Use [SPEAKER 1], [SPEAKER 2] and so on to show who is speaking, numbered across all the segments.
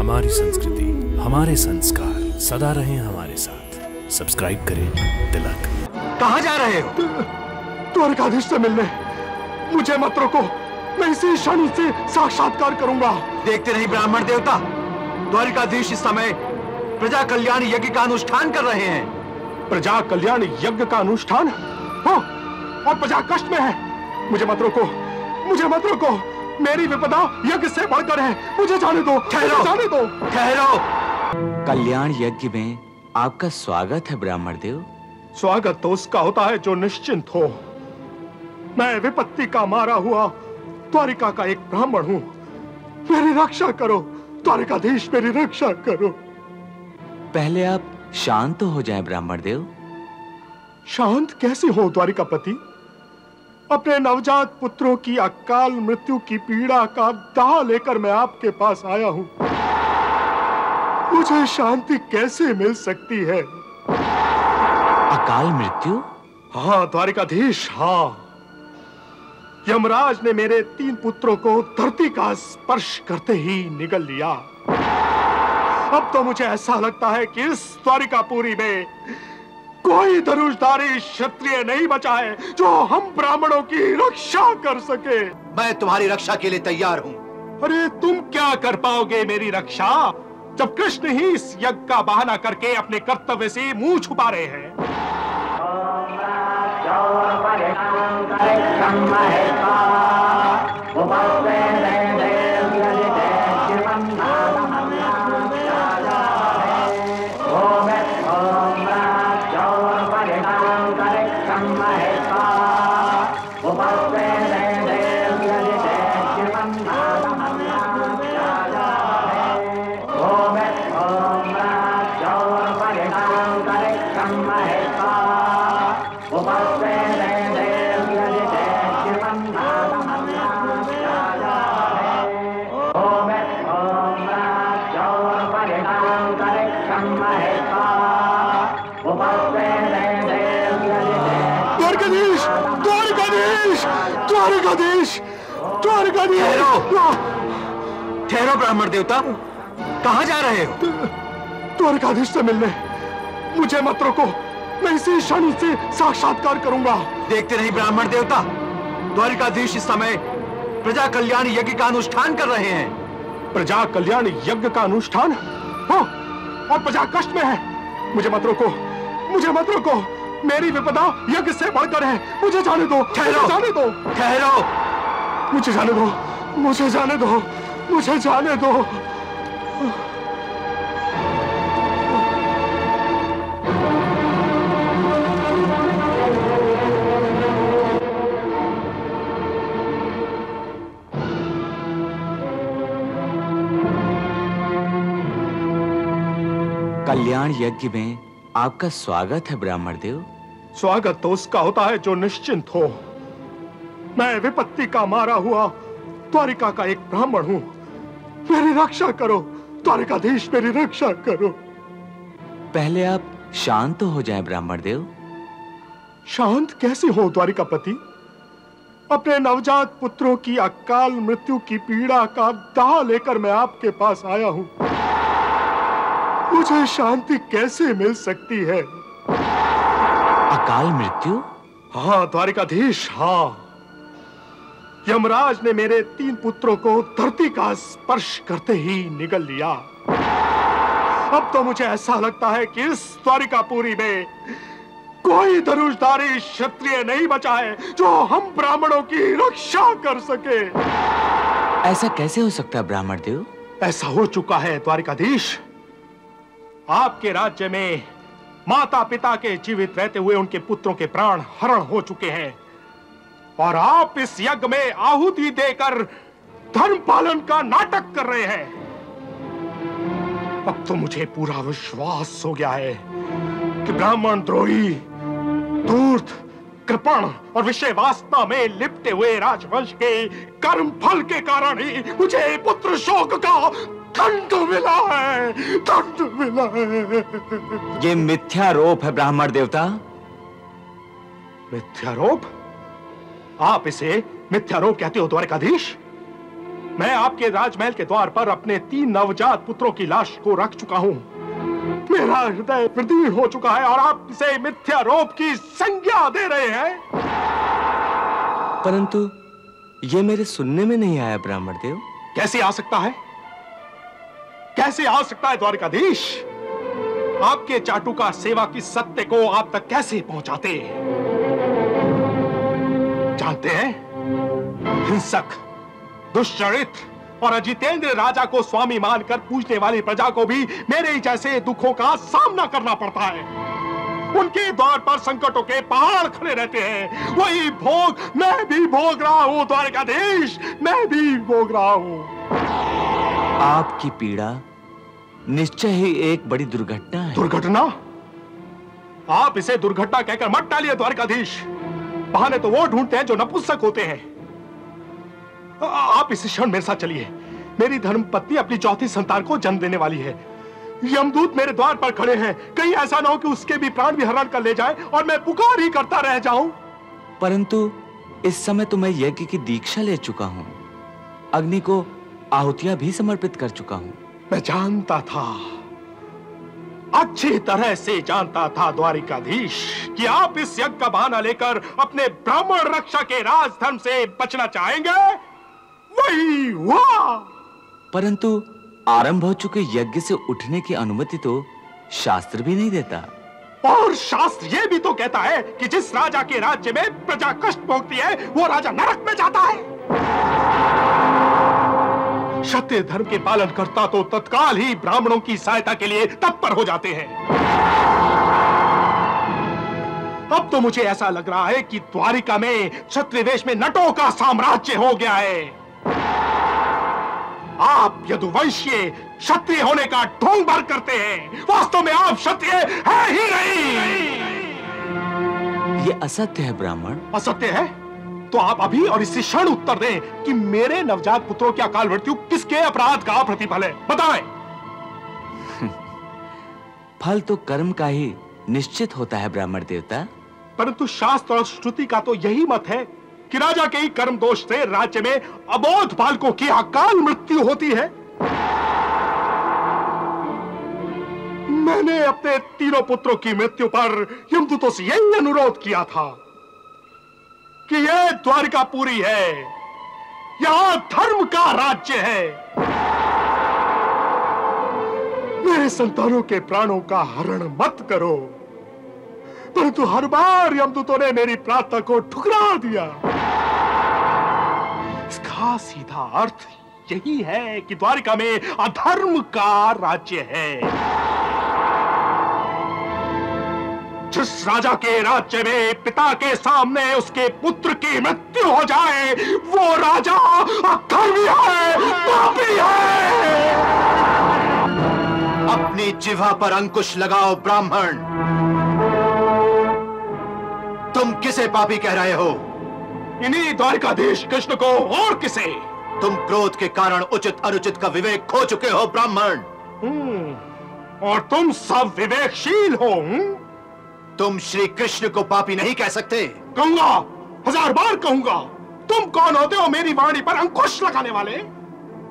[SPEAKER 1] हमारी संस्कृति, हमारे संस्कार सदा रहें हमारे साथ। सब्सक्राइब करें तिलक।
[SPEAKER 2] कहाँ जा रहे हो?
[SPEAKER 3] द्वारकाधीश से मिलने। मुझे मत रोको, मैं इसी क्षण से साक्षात्कार करूंगा।
[SPEAKER 2] देखते नहीं ब्राह्मण देवता, द्वारकाधीश इस समय प्रजा कल्याण यज्ञ का अनुष्ठान कर रहे हैं।
[SPEAKER 3] प्रजा कल्याण यज्ञ का अनुष्ठान? हाँ, और प्रजा कष्ट में है। मुझे मत रोको, मुझे मत रोको। मेरी विपदा यज्ञ से बढ़कर है। मुझे जाने दो,
[SPEAKER 2] ठहरो,
[SPEAKER 3] जाने दो,
[SPEAKER 2] ठहरो।
[SPEAKER 4] कल्याण यज्ञ में आपका स्वागत है ब्राह्मण देव।
[SPEAKER 3] स्वागत तो उसका होता है जो निश्चिंत हो। मैं विपत्ति का मारा हुआ द्वारिका का एक ब्राह्मण हूं। मेरी रक्षा करो द्वारिकाधीश, मेरी रक्षा करो।
[SPEAKER 4] पहले आप शांत हो जाएं ब्राह्मण देव।
[SPEAKER 3] शांत कैसे हो द्वारिकापति? अपने नवजात पुत्रों की अकाल मृत्यु की पीड़ा का दाह लेकर मैं आपके पास आया हूं। मुझे शांति कैसे मिल सकती है?
[SPEAKER 4] अकाल मृत्यु?
[SPEAKER 3] हाँ द्वारिकाधीश, हाँ। यमराज ने मेरे 3 पुत्रों को धरती का स्पर्श करते ही निगल लिया। अब तो मुझे ऐसा लगता है कि इस द्वारिकापुरी में कोई धनुषधारी क्षत्रिय नहीं बचा है जो हम ब्राह्मणों की रक्षा कर सके।
[SPEAKER 2] मैं तुम्हारी रक्षा के लिए तैयार हूं।
[SPEAKER 3] अरे तुम क्या कर पाओगे मेरी रक्षा, जब कृष्ण ही इस यज्ञ का बहाना करके अपने कर्तव्य से मुंह छुपा रहे हैं। द्वारकाधीश, द्वारकाधीश।
[SPEAKER 2] ठहरो ब्राह्मण देवता, कहाँ जा रहे हो?
[SPEAKER 3] द्वारकाधीश से मिलने। मुझे मत रोको, मैं इसी क्षण से साक्षात्कार करूंगा।
[SPEAKER 2] देखते नहीं ब्राह्मण देवता, द्वारकाधीश इस समय प्रजा कल्याण यज्ञ का अनुष्ठान कर रहे हैं।
[SPEAKER 3] प्रजा कल्याण यज्ञ का अनुष्ठान? हाँ, और प्रजा कष्ट में है। मुझे मत रोको, मुझे मत रोको। मेरी विपदा यज्ञ से बढ़कर है। मुझे जाने दो,
[SPEAKER 2] ठहरो,
[SPEAKER 3] जाने दो,
[SPEAKER 2] ठहरो।
[SPEAKER 3] मुझे जाने दो, मुझे जाने दो, मुझे जाने दो।
[SPEAKER 4] कल्याण यज्ञ में आपका स्वागत है ब्राह्मण देव।
[SPEAKER 3] स्वागत तो उसका होता है जो निश्चिंत हो। मैं विपत्ति का मारा हुआ द्वारिका का एक ब्राह्मण हूं। मेरी रक्षा करो द्वारिकाधीश, मेरी रक्षा करो।
[SPEAKER 4] पहले आप शांत हो जाएं ब्राह्मण देव।
[SPEAKER 3] शांत कैसे हो द्वारिकापति? अपने नवजात पुत्रों की अकाल मृत्यु की पीड़ा का दाह लेकर मैं आपके पास आया हूं। मुझे शांति कैसे मिल सकती है?
[SPEAKER 4] अकाल मृत्यु?
[SPEAKER 3] हाँ द्वारिकाधीश, हाँ। यमराज ने मेरे 3 पुत्रों को धरती का स्पर्श करते ही निगल लिया। अब तो मुझे ऐसा लगता है कि इस द्वारिकापुरी में कोई धनुषधारी क्षत्रिय नहीं बचा है जो हम ब्राह्मणों की रक्षा कर सके।
[SPEAKER 4] ऐसा कैसे हो सकता है ब्राह्मण देव?
[SPEAKER 3] ऐसा हो चुका है द्वारिकाधीश। आपके राज्य में माता पिता के जीवित रहते हुए उनके पुत्रों के प्राण हरण हो चुके हैं, और आप इस यज्ञ में आहुति देकर धर्म पालन का नाटक कर रहे हैं। अब तो मुझे पूरा विश्वास हो गया है कि ब्राह्मण द्रोही, धूर्त, कृपण और विषय वासना में लिपटे हुए राजवंश के कर्म फल के कारण ही मुझे पुत्र शोक का दंड मिला है, दंड मिला है।
[SPEAKER 4] ये मिथ्यारोप है ब्राह्मण देवता।
[SPEAKER 3] मिथ्यारोप? आप इसे मिथ्यारोप कहते हो द्वारकाधीश? मैं आपके राजमहल के द्वार पर अपने 3 नवजात पुत्रों की लाश को रख चुका हूं। मेरा हृदय विदीर्ण हो चुका है और आप इसे मिथ्यारोप की संज्ञा दे रहे हैं।
[SPEAKER 4] परंतु ये मेरे सुनने में नहीं आया ब्राह्मण देव।
[SPEAKER 3] कैसे आ सकता है? कैसे आ सकता है द्वारिकाधीश? आपके चाटुकार सेवा की सत्य को आप तक कैसे पहुंचाते हैं? जानते हैं, हिंसक, दुष्चरित्र और अजितेंद्र राजा को स्वामी मानकर पूजने वाली प्रजा को भी मेरे ही जैसे दुखों का सामना करना पड़ता है। उनके द्वार पर संकटों के पहाड़ खड़े रहते हैं। वही भोग मैं भी भोग रहा हूं द्वारिकाधीश, मैं भी भोग रहा हूं।
[SPEAKER 4] आपकी पीड़ा निश्चय ही एक बड़ी दुर्घटना है।
[SPEAKER 3] दुर्घटना? आप इसे दुर्घटना कहकर मत टालिए द्वारिकाधीश। बहाने तो वो ढूंढते हैं जो नपुंसक होते हैं। आप इस क्षण मेरे साथ चलिए। मेरी धर्मपत्नी अपनी चौथी संतान को जन्म देने वाली है। यमदूत मेरे द्वार पर खड़े हैं। कहीं ऐसा ना हो कि उसके भी प्राण भी हरण कर ले जाए और मैं पुकार ही करता रह जाऊं।
[SPEAKER 4] परंतु इस समय तो मैं यज्ञ की दीक्षा ले चुका हूं, अग्नि को आहुतियां भी समर्पित कर चुका हूं।
[SPEAKER 3] मैं जानता था, अच्छी तरह से जानता था द्वारिकाधीश कि आप इस यज्ञ का बहाना लेकर अपने ब्राह्मण रक्षा के राजधर्म से बचना चाहेंगे। वही हुआ।
[SPEAKER 4] परंतु आरंभ हो चुके यज्ञ से उठने की अनुमति तो शास्त्र भी नहीं देता।
[SPEAKER 3] और शास्त्र ये भी तो कहता है कि जिस राजा के राज्य में प्रजा कष्ट भोगती है वो राजा नरक में जाता है। सत्य धर्म के पालन करता तो तत्काल ही ब्राह्मणों की सहायता के लिए तत्पर हो जाते हैं। अब तो मुझे ऐसा लग रहा है कि द्वारिका में क्षत्रिय वेश में नटों का साम्राज्य हो गया है। आप यदुवंशीय क्षत्रिय होने का ढोंग भर करते हैं। वास्तव में आप क्षत्रिय है ही नहीं।
[SPEAKER 4] ये असत्य है ब्राह्मण।
[SPEAKER 3] असत्य है तो आप अभी और इसी क्षण उत्तर दें कि मेरे नवजात पुत्रों की अकाल मृत्यु किसके अपराध का प्रतिफल है? बताएं।
[SPEAKER 4] फल तो कर्म का ही निश्चित होता है ब्राह्मण देवता।
[SPEAKER 3] परंतु शास्त्र और श्रुति का तो यही मत है कि राजा के ही कर्म दोष से राज्य में अबोध बालकों की अकाल मृत्यु होती है। मैंने अपने तीनों पुत्रों की मृत्यु पर यमदूतों से यही अनुरोध किया था कि यह द्वारिकापुरी है, यहां धर्म का राज्य है। मेरे संतानों के प्राणों का हरण मत करो। परंतु हर बार यमदूतों ने मेरी प्रार्थना को ठुकरा दिया। इसका सीधा अर्थ यही है कि द्वारिका में अधर्म का राज्य है। जिस राजा के राज्य में पिता के सामने उसके पुत्र की मृत्यु हो जाए वो राजा अधर्मी है, पापी है।
[SPEAKER 2] अपनी जिह्वा पर अंकुश लगाओ ब्राह्मण। तुम किसे पापी कह रहे हो?
[SPEAKER 3] इन्हीं द्वारिकाधीश कृष्ण को, और किसे?
[SPEAKER 2] तुम क्रोध के कारण उचित अनुचित का विवेक खो चुके हो ब्राह्मण।
[SPEAKER 3] और तुम सब विवेकशील हो।
[SPEAKER 2] तुम श्री कृष्ण को पापी नहीं कह सकते।
[SPEAKER 3] कहूंगा, 1000 बार कहूंगा। तुम कौन होते हो मेरी वाणी पर अंकुश लगाने वाले?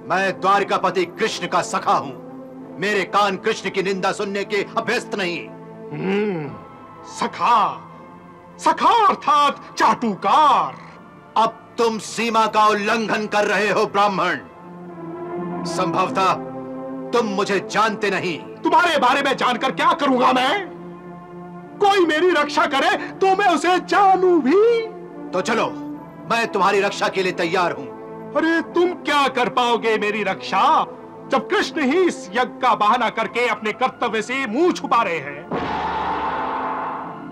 [SPEAKER 2] मैं द्वारिकापति कृष्ण का सखा हूं। मेरे कान कृष्ण की निंदा सुनने के अभ्यस्त नहीं।
[SPEAKER 3] सखा, सखा अर्थात चाटुकार।
[SPEAKER 2] अब तुम सीमा का उल्लंघन कर रहे हो ब्राह्मण। संभवतः तुम मुझे जानते नहीं।
[SPEAKER 3] तुम्हारे बारे में जानकर क्या करूंगा मैं? कोई मेरी रक्षा करे तो मैं उसे जानूं भी।
[SPEAKER 2] तो चलो, मैं तुम्हारी रक्षा के लिए तैयार हूं।
[SPEAKER 3] अरे तुम क्या कर पाओगे मेरी रक्षा, जब कृष्ण ही इस यज्ञ का बहाना करके अपने कर्तव्य से मुंह छुपा रहे हैं?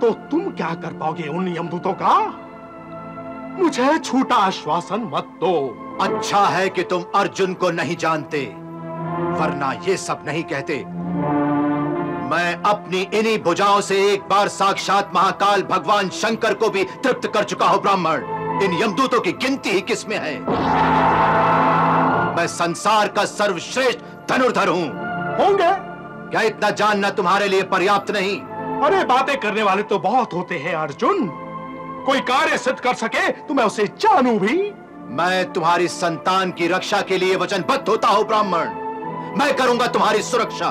[SPEAKER 3] तो तुम क्या कर पाओगे उन यमदूतों का? मुझे झूठा आश्वासन मत दो।
[SPEAKER 2] अच्छा है कि तुम अर्जुन को नहीं जानते, वरना ये सब नहीं कहते। मैं अपनी इन्हीं भुजाओं से एक बार साक्षात महाकाल भगवान शंकर को भी तृप्त कर चुका हूं ब्राह्मण। इन यमदूतों की गिनती ही किसमें है? मैं संसार का सर्वश्रेष्ठ धनुर्धर हूं।
[SPEAKER 3] होंगे?
[SPEAKER 2] क्या इतना जानना तुम्हारे लिए पर्याप्त नहीं?
[SPEAKER 3] अरे बातें करने वाले तो बहुत होते हैं अर्जुन। कोई कार्य सिद्ध कर सके तो मैं उसे जानूं भी।
[SPEAKER 2] मैं तुम्हारी संतान की रक्षा के लिए वचनबद्ध होता हूं ब्राह्मण। मैं करूंगा तुम्हारी सुरक्षा।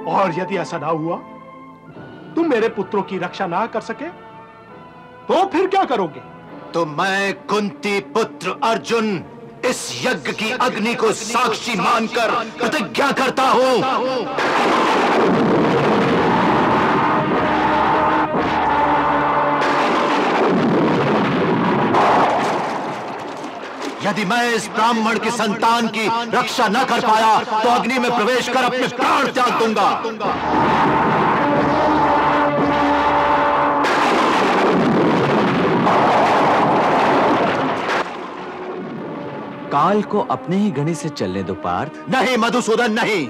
[SPEAKER 3] और यदि ऐसा ना हुआ, तुम मेरे पुत्रों की रक्षा ना कर सके, तो फिर क्या करोगे?
[SPEAKER 2] तो मैं कुंती पुत्र अर्जुन इस यज्ञ की अग्नि को साक्षी मानकर प्रतिज्ञा करता हूं। यदि मैं इस ब्राह्मण की संतान की रक्षा न कर पाया तो अग्नि में प्रवेश कर अपने प्राण त्याग दूंगा।
[SPEAKER 4] काल को अपने ही गणित से चलने दो पार्थ।
[SPEAKER 2] नहीं मधुसूदन, नहीं।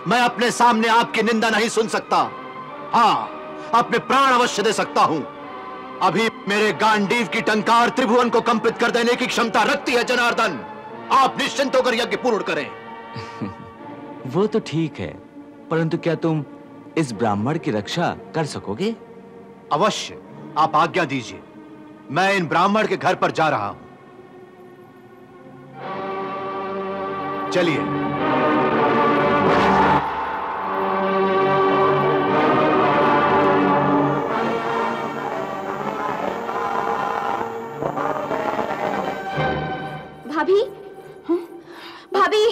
[SPEAKER 2] मैं अपने सामने आपकी निंदा नहीं सुन सकता। हाँ, अपने प्राण अवश्य दे सकता हूं। अभी मेरे गांडीव की टंकार त्रिभुवन को कंपित कर देने की क्षमता रखती है जनार्दन। आप निश्चिंत होकर यज्ञ पूर्ण करें।
[SPEAKER 4] वो तो ठीक है, परंतु क्या तुम इस ब्राह्मण की रक्षा कर सकोगे?
[SPEAKER 2] अवश्य, आप आज्ञा दीजिए। मैं इन ब्राह्मण के घर पर जा रहा हूं। चलिए।
[SPEAKER 5] भाभी, भाभी,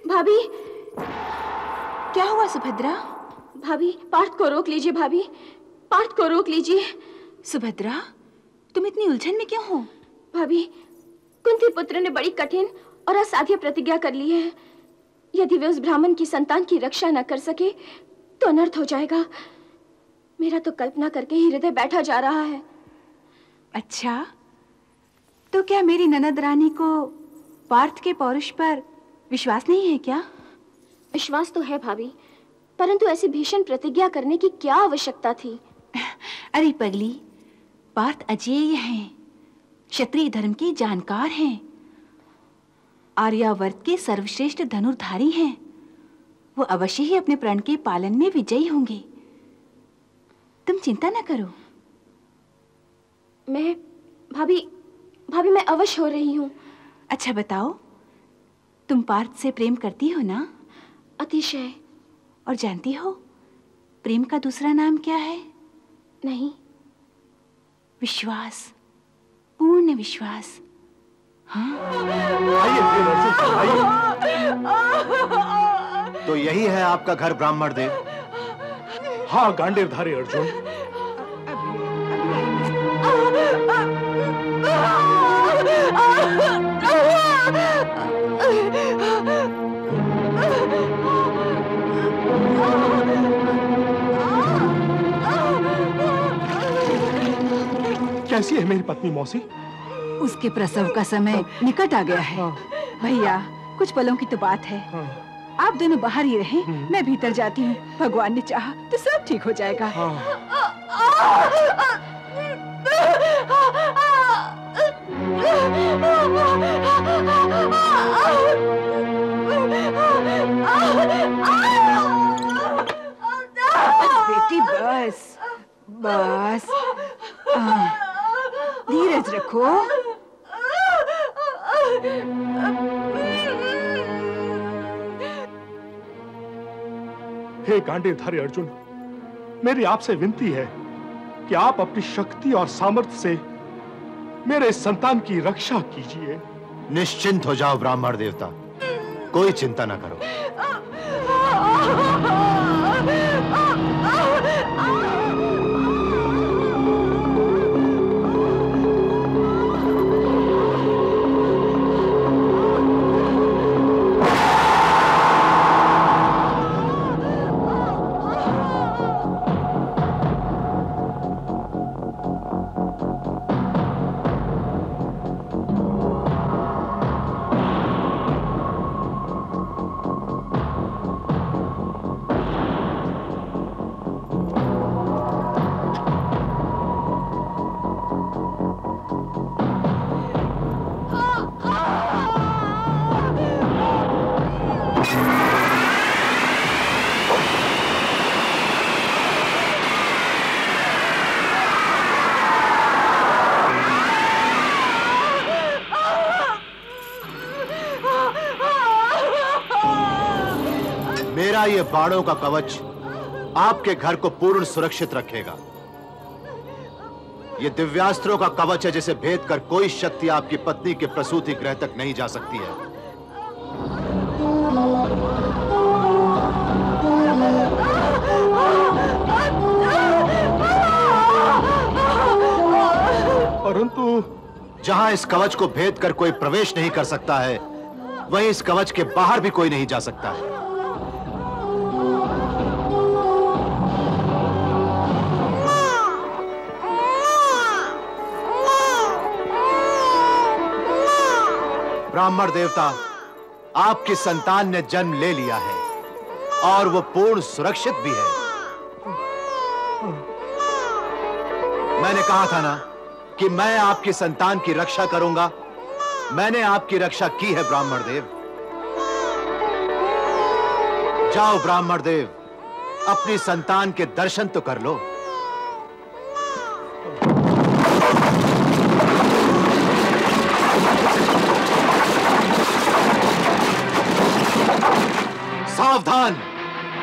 [SPEAKER 5] भाभी,
[SPEAKER 6] क्या हुआ सुभद्रा?
[SPEAKER 5] भाभी, पार्थ को रोक लीजिए। भाभी, पार्थ को रोक लीजिए।
[SPEAKER 6] सुभद्रा, तुम इतनी उलझन में क्यों हो?
[SPEAKER 5] भाभी, कुंती पुत्र ने बड़ी कठिन और असाध्य प्रतिज्ञा कर ली है। यदि वे उस ब्राह्मण की संतान की रक्षा न कर सके तो अनर्थ हो जाएगा। मेरा तो कल्पना करके ही हृदय बैठा जा रहा है।
[SPEAKER 6] अच्छा, तो क्या मेरी ननद रानी को पार्थ के पौरुष पर विश्वास नहीं है क्या?
[SPEAKER 5] विश्वास तो है भाभी, परंतु ऐसी भीषण प्रतिज्ञा करने की क्या आवश्यकता थी?
[SPEAKER 6] अरे पगली, पार्थ अजेय हैं, क्षत्रिय धर्म के जानकार हैं, आर्यावर्त के सर्वश्रेष्ठ धनुर्धारी हैं। वो अवश्य ही अपने प्रण के पालन में विजयी होंगे। तुम चिंता न करो।
[SPEAKER 5] मैं भाभी मैं अवश्य हो रही हूँ।
[SPEAKER 6] अच्छा बताओ, तुम पार्थ से प्रेम करती हो ना?
[SPEAKER 5] अतिशय।
[SPEAKER 6] और जानती हो प्रेम का दूसरा नाम क्या है?
[SPEAKER 5] नहीं।
[SPEAKER 6] विश्वास, पूर्ण विश्वास। हाँ?
[SPEAKER 3] आइए अर्जुन, आइए।
[SPEAKER 2] तो यही है आपका घर ब्राह्मण देव?
[SPEAKER 3] हाँ गांडीवधारी अर्जुन। कैसी है मेरी पत्नी मौसी?
[SPEAKER 6] उसके प्रसव का समय निकट आ गया है। भैया, कुछ पलों की तो बात है। आप दोनों बाहर ही रहें, मैं भीतर जाती हूँ। भगवान ने चाहा तो सब ठीक हो जाएगा। बेटी बस बस, धीरज रखो।
[SPEAKER 3] हे गांडीवधारी अर्जुन, मेरी आपसे विनती है कि आप अपनी शक्ति और सामर्थ्य से मेरे संतान की रक्षा कीजिए।
[SPEAKER 2] निश्चिंत हो जाओ ब्राह्मण देवता, कोई चिंता ना करो। मेरा ये बाणों का कवच आपके घर को पूर्ण सुरक्षित रखेगा। ये दिव्यास्त्रों का कवच है जिसे भेद कर कोई शक्ति आपकी पत्नी के प्रसूति गृह तक नहीं जा सकती है।
[SPEAKER 3] परंतु
[SPEAKER 2] जहां इस कवच को भेद कर कोई प्रवेश नहीं कर सकता है, वहीं इस कवच के बाहर भी कोई नहीं जा सकता है। ब्राह्मण देवता, आपकी संतान ने जन्म ले लिया है और वो पूर्ण सुरक्षित भी है। मैंने कहा था ना कि मैं आपकी संतान की रक्षा करूंगा। मैंने आपकी रक्षा की है ब्राह्मण देव। जाओ ब्राह्मण देव, अपनी संतान के दर्शन तो कर लो। सावधान,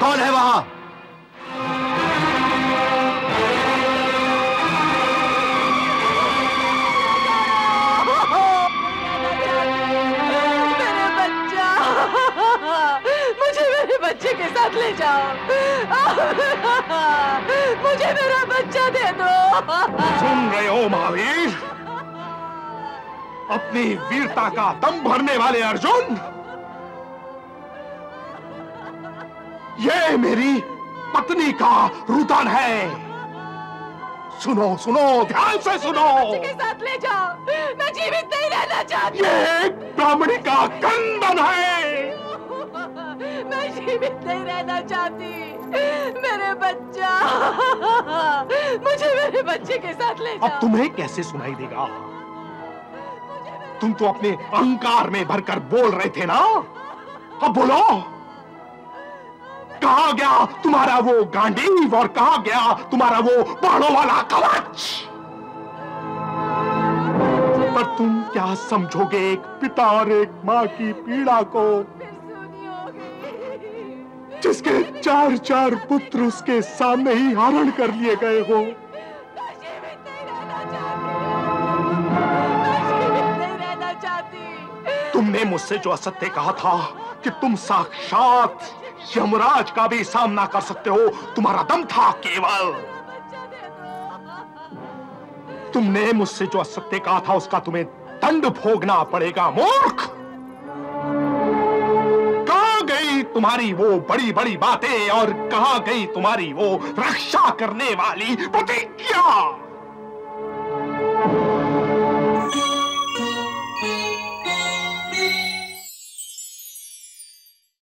[SPEAKER 2] कौन है वहां?
[SPEAKER 6] मेरे बच्चा, मुझे मेरे बच्चे के साथ ले जाओ। मुझे मेरा बच्चा दे दो।
[SPEAKER 3] सुन रहे हो महावीर? अपनी वीरता का दम भरने वाले अर्जुन, ये मेरी पत्नी का रुदन है। सुनो सुनो, ध्यान से सुनो।
[SPEAKER 6] बच्चे के साथ ले जाओ, मैं जीवित नहीं रहना चाहती।
[SPEAKER 3] ये एक ब्राह्मणी का कंदन है।
[SPEAKER 6] मैं जीवित नहीं रहना चाहती। मेरे बच्चा, मुझे मेरे बच्चे के साथ ले जाओ।
[SPEAKER 3] अब तुम्हें कैसे सुनाई देगा? तुम तो अपने अहंकार में भरकर बोल रहे थे ना। अब बोलो, कहाँ गया तुम्हारा वो गांडीव और कहाँ गया तुम्हारा वो बाणों वाला कवच? पर तुम क्या समझोगे एक पिता और एक माँ की पीड़ा को, जिसके 4-4 पुत्र उसके सामने ही हरण कर लिए गए हो। तुमने मुझसे जो असत्य कहा था कि तुम साक्षात यमराज का भी सामना कर सकते हो, तुम्हारा दम था केवल। तुमने मुझसे जो असत्य कहा था उसका तुम्हें दंड भोगना पड़ेगा मूर्ख। कहां गई तुम्हारी वो बड़ी बड़ी बातें और कहां गई तुम्हारी वो रक्षा करने वाली प्रतिज्ञा?